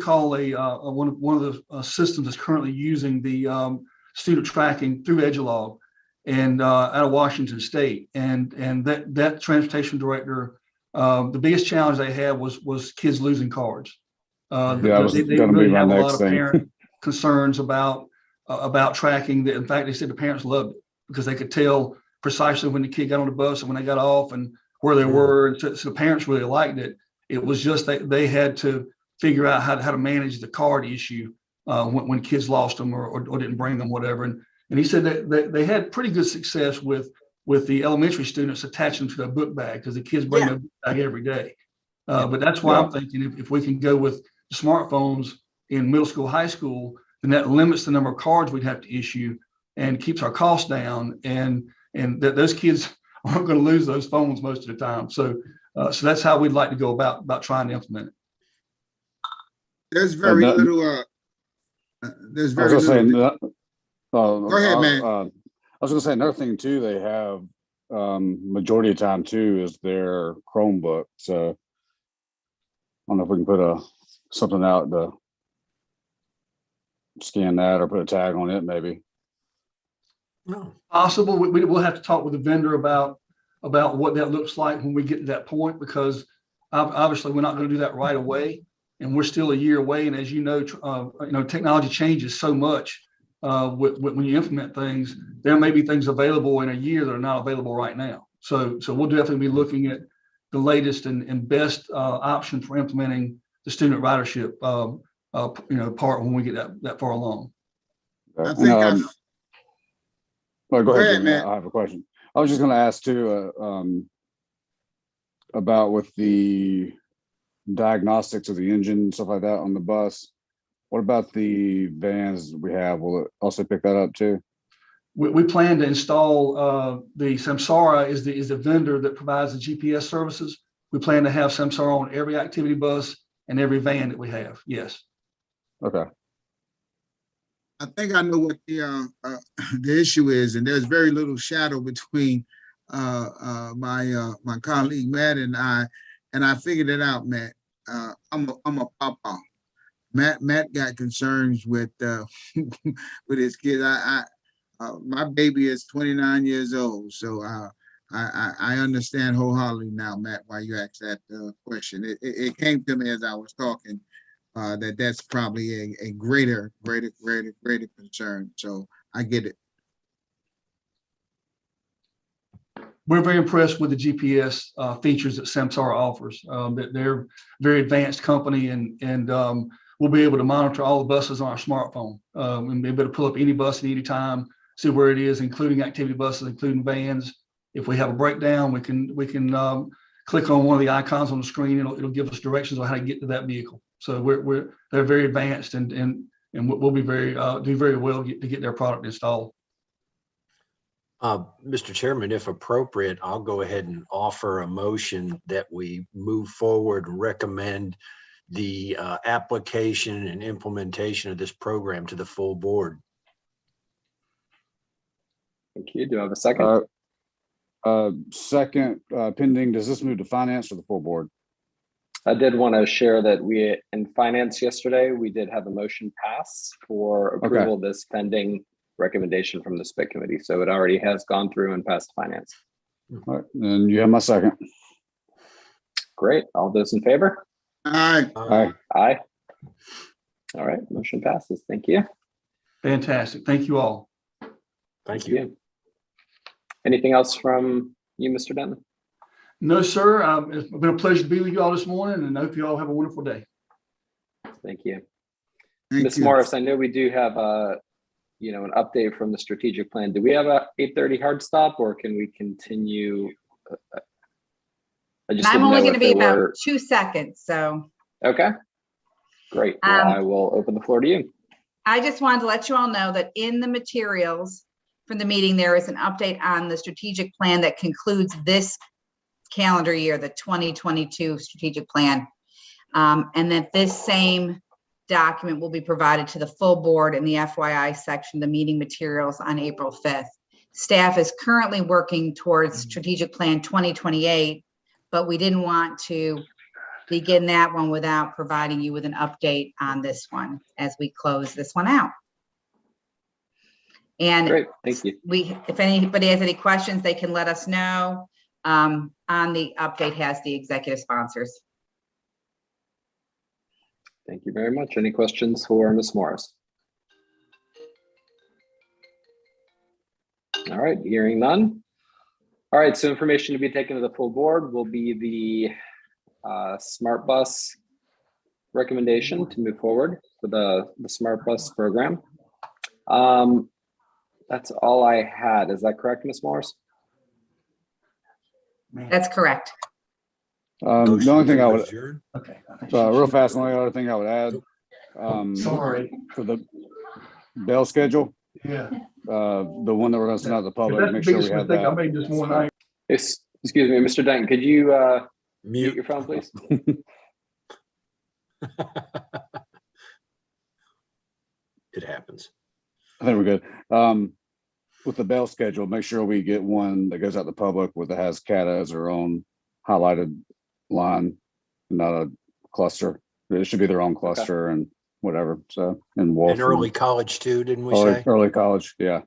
S8: call one of the systems that's currently using the student tracking through Edgelog and out of Washington State, and that transportation director, the biggest challenge they had was kids losing cards. They really have a lot of parent concerns about tracking. In fact, they said the parents loved it because they could tell precisely when the kid got on the bus and when they got off and where they were. And so the parents really liked it. It was just that they had to figure out how to manage the card issue when kids lost them or didn't bring them, whatever. And he said that they had pretty good success with the elementary students attaching them to their book bag, because the kids bring their book bag every day. But that's why I'm thinking if we can go with the smartphones in middle school, high school, then that limits the number of cards we'd have to issue and keeps our costs down. And that those kids aren't going to lose those phones most of the time. So that's how we'd like to go about trying to implement it.
S2: There's very little. There's very little. Go ahead, man.
S5: I was going to say another thing too. They have majority of time too is their Chromebook. So I don't know if we can put something out to scan that or put a tag on it, maybe.
S8: No, possible. We'll have to talk with the vendor about what that looks like when we get to that point, because obviously we're not going to do that right away, and we're still a year away. And as you know, technology changes so much. When you implement things, there may be things available in a year that are not available right now. So we'll definitely be looking at the latest and best option for implementing the student ridership part when we get that far along.
S2: I think
S5: go ahead, man. I have a question. I was just going to ask too about with the diagnostics of the engine and stuff like that on the bus. What about the vans we have? Will it also pick that up too?
S8: We plan to install the Samsara is the vendor that provides the GPS services. We plan to have Samsara on every activity bus and every van that we have. Yes.
S5: Okay.
S2: I think I know what the issue is, and there's very little shadow between my colleague Matt and I figured it out, Matt. I'm a papa. Matt got concerns with with his kids. My baby is 29 years old, so I understand wholeheartedly now, Matt, why you asked that question. It came to me as I was talking. That's probably a greater concern. So I get it.
S8: We're very impressed with the GPS features that Samsara offers. They're a very advanced company, and we'll be able to monitor all the buses on our smartphone and be able to pull up any bus at any time, see where it is, including activity buses, including vans. If we have a breakdown, we can click on one of the icons on the screen. It'll give us directions on how to get to that vehicle. So they're very advanced, and we'll be do very well to get their product installed.
S3: Mr. Chairman, if appropriate, I'll go ahead and offer a motion that we move forward and recommend the application and implementation of this program to the full board.
S1: Thank you. Do I have a second?
S5: Second, pending. Does this move to finance or the full board?
S1: I did want to share that we, in finance yesterday, we did have a motion pass for
S5: Okay.
S1: approval of this pending recommendation from the SPIT committee. So it already has gone through and passed finance.
S5: All right, and you have my second.
S1: Great. All those in favor?
S2: Aye.
S5: Aye.
S1: Aye. All right, motion passes. Thank you.
S8: Fantastic. Thank you all.
S3: Thank you.
S1: Anything else from you, Mr. Denton?
S8: No, sir. It's been a pleasure to be with you all this morning, and I hope you all have a wonderful day.
S1: Thank you.
S2: Thank
S1: Ms.
S2: you.
S1: Morris, I know we do have an update from the strategic plan. Do we have a 8:30 hard stop, or can we continue? I just
S10: I'm
S1: didn't
S10: only
S1: know
S10: going to
S1: if
S10: be
S1: there
S10: about
S1: were-
S10: 2 seconds, so
S1: Okay, great. Well,
S10: Um,
S1: I will open the floor to you.
S10: I just wanted to let you all know that in the materials from the meeting, there is an update on the strategic plan that concludes this calendar year, the 2022 strategic plan. And that this same document will be provided to the full board in the FYI section, the meeting materials on April 5th. Staff is currently working towards strategic plan 2028, but we didn't want to begin that one without providing you with an update on this one as we close this one out. And
S1: Great, thank you.
S10: if anybody has any questions, they can let us know. On the update has the executive sponsors.
S1: Thank you very much. Any questions for Ms. Morris? All right, hearing none. All right, so information to be taken to the full board will be the Smart Bus recommendation to move forward for the Smart Bus program. That's all I had. Is that correct, Ms. Morris?
S10: That's correct.
S5: The only thing I would,
S8: Okay.
S5: real fast, the only other thing I would add,
S8: Sorry.
S5: for the bail schedule,
S8: Yeah.
S5: the one that we're gonna send out to the public,
S8: That's the
S5: make sure
S8: biggest
S5: we have
S8: mistake I
S5: that.
S8: made this morning.
S1: Excuse me, Mr. Denton, could you mute
S3: Mute.
S1: your phone, please?
S3: It happens.
S5: I think we're good. With the bail schedule, make sure we get one that goes out to the public with that has KATA as their own highlighted line, not a cluster. It should be their own cluster and whatever. So, and Wolf.
S3: And early college too, didn't we
S5: early,
S3: say?
S5: early college. Yeah.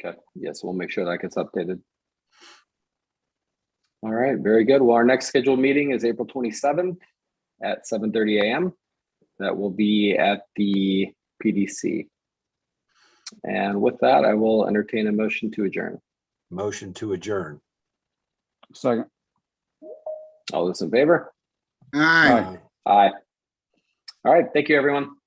S1: Okay, yes, we'll make sure that gets updated. All right, very good. Well, our next scheduled meeting is April 27th at 7:30 a.m. That will be at the PDC. And with that, I will entertain a motion to adjourn.
S3: Motion to adjourn.
S5: Second.
S1: All those in favor?
S2: Aye.
S1: Aye. All right, thank you, everyone.